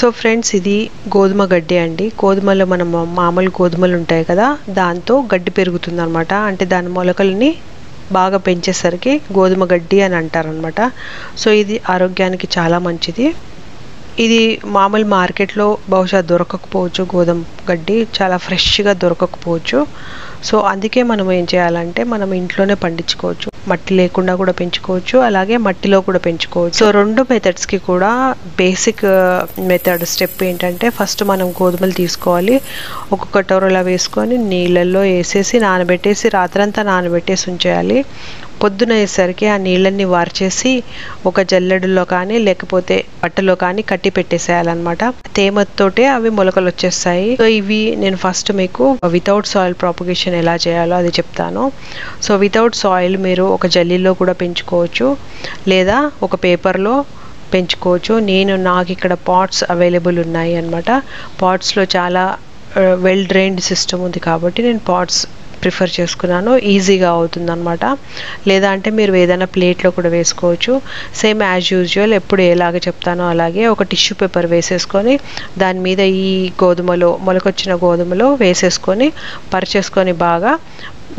So friends, ఇది గోధుమ గడ్డి అండి. గోధుమలో మనం మామూలు గోధుమలు ఉంటాయి కదా, దాంతో గడ్డి పెరుగుతుంది అనమాట. అంటే దాని మొలకల్ని బాగా పెంచేసరికి గోధుమ గడ్డి అని అంటారనమాట. సో ఇది ఆరోగ్యానికి చాలా మంచిది. ఇది మామూలు మార్కెట్లో బహుశా దొరకకపోవచ్చు. గోధుమ గడ్డి చాలా ఫ్రెష్గా దొరకకపోవచ్చు. సో అందుకే మనం ఏం చేయాలంటే మనం ఇంట్లోనే పండించుకోవచ్చు. మట్టి లేకుండా కూడా పెంచుకోవచ్చు, అలాగే మట్టిలో కూడా పెంచుకోవచ్చు. సో రెండు మెథడ్స్కి కూడా బేసిక్ మెథడ్ స్టెప్ ఏంటంటే, ఫస్ట్ మనం గోధుమలు తీసుకోవాలి. ఒక కటోరలో వేసుకొని నీళ్ళల్లో వేసేసి నానబెట్టేసి రాత్రంతా నానబెట్టేసి ఉంచేయాలి. పొద్దున అయ్యేసరికి ఆ నీళ్ళని వార్చేసి ఒక జల్లెడలో కానీ లేకపోతే బట్టలో కానీ కట్టి పెట్టేసేయాలన్నమాట. తేమతోటే అవి మొలకలు వచ్చేస్తాయి. సో ఇవి నేను ఫస్ట్ మీకు వితౌట్ సాయిల్ ప్రాపగేషన్ ఎలా చేయాలో అది చెప్తాను. సో వితౌట్ సాయిల్ మీరు ఒక జల్లీలో కూడా పెంచుకోవచ్చు, లేదా ఒక పేపర్లో పెంచుకోవచ్చు. నాకు ఇక్కడ పాట్స్ అవైలబుల్ ఉన్నాయి అన్నమాట. పాట్స్లో చాలా వెల్ డ్రైన్డ్ సిస్టమ్ ఉంది కాబట్టి నేను పాట్స్ ప్రిఫర్ చేసుకున్నాను. ఈజీగా అవుతుంది అనమాట. లేదా అంటే మీరు ఏదైనా ప్లేట్లో కూడా వేసుకోవచ్చు. సేమ్ యాజ్ యూజువల్ ఎప్పుడు ఎలాగ చెప్తానో అలాగే ఒక టిష్యూ పేపర్ వేసేసుకొని దాని మీద ఈ మొలకొచ్చిన గోధుమలో వేసేసుకొని పరిచేసుకొని బాగా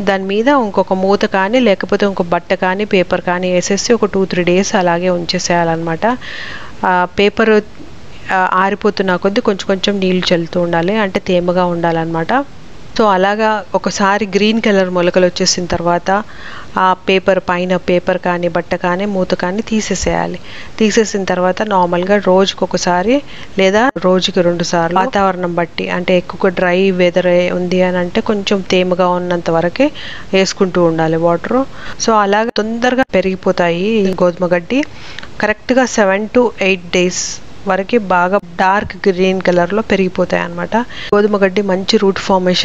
దాని మీద ఇంకొక మూత కానీ లేకపోతే ఇంకొక బట్ట కానీ పేపర్ కానీ వేసేసి ఒక 2-3 days అలాగే ఉంచేసేయాలన్నమాట. పేపర్ ఆరిపోతున్న కొద్దీ కొంచెం కొంచెం నీళ్ళు చల్లుతూ ఉండాలి, అంటే తేమగా ఉండాలన్నమాట. సో అలాగా ఒకసారి గ్రీన్ కలర్ మొలకలు వచ్చేసిన తర్వాత ఆ పేపర్ కానీ బట్ట కానీ మూత కానీ తీసేసేయాలి. తీసేసిన తర్వాత నార్మల్గా రోజుకి ఒకసారి లేదా రోజుకి 2 సార్లు వాతావరణం బట్టి, అంటే ఎక్కువ డ్రై వెదర్ ఉంది అని అంటే కొంచెం తేమగా ఉన్నంత వరకే వేసుకుంటూ ఉండాలి వాటరు. సో అలాగ తొందరగా పెరిగిపోతాయి గోధుమ గడ్డి. కరెక్ట్గా 7 to 8 days వరకు బాగా డార్క్ గ్రీన్ కలర్లో పెరిగిపోతాయి అన్నమాట. గోధుమ గడ్డి మంచి రూట్ ఫార్మేషన్